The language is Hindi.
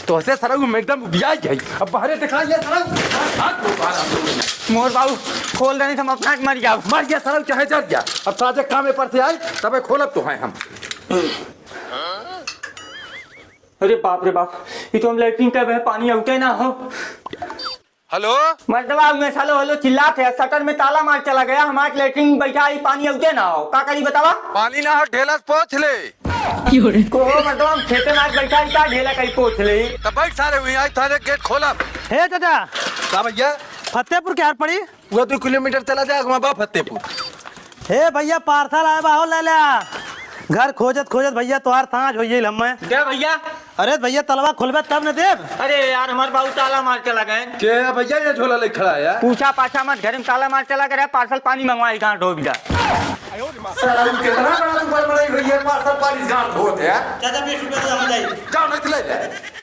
तो ऐसे सरऊ में एकदम बिया गई। अब बाहर दिखाइए सरऊ। मोर बाबू खोल रहे हम अपना मर जाओ। मर गया सरऊ चाहे जर गया। अब ताजे काम पर से आए तबे खोलब तो है हम। अरे बाप रे बाप, ये तो हम लैट्रिन कर रहे पानी उठे ना हो। हेलो मर्दबा में सालो हेलो चिल्लाते है, शटर में ताला मार चला गया, हमारे लैट्रिन में बैठा ही पानी उठे ना हो। का करी बतावा? पानी ना हो ढेला पोछ ले। को मर्दबा हम खेते में बैठा ही का ढेला कहीं पोछ ले। तब बैठ सारे हुई आज थारे गेट खोलब। हे चाचा का भैया फतेहपुर के हार पड़ी। वो 2 किलोमीटर चला जाएगा बा फतेहपुर। हे भैया पार्सल आया बा हो ले ले। घर खोजत खोजत भैया तोहार ताज हो गई लम्बे। क्या भैया? अरे भैया तलवा खोलबे तब न देव। अरे यार हमारे बाबू ताला मार चला गए। क्या भैया ये झोला ले खड़ा है? पूछा पाछा मत, घर में ताला मार चला गया, पार्सल पानी मंगवाई कहाँ डूब जा। सरऊ कितना बड़ा तू बड़बड़ाई भैया पार्सल पानी गांठ होत है। चाचा 20 रुपए तो हम जाई। जाओ नहीं ले ले।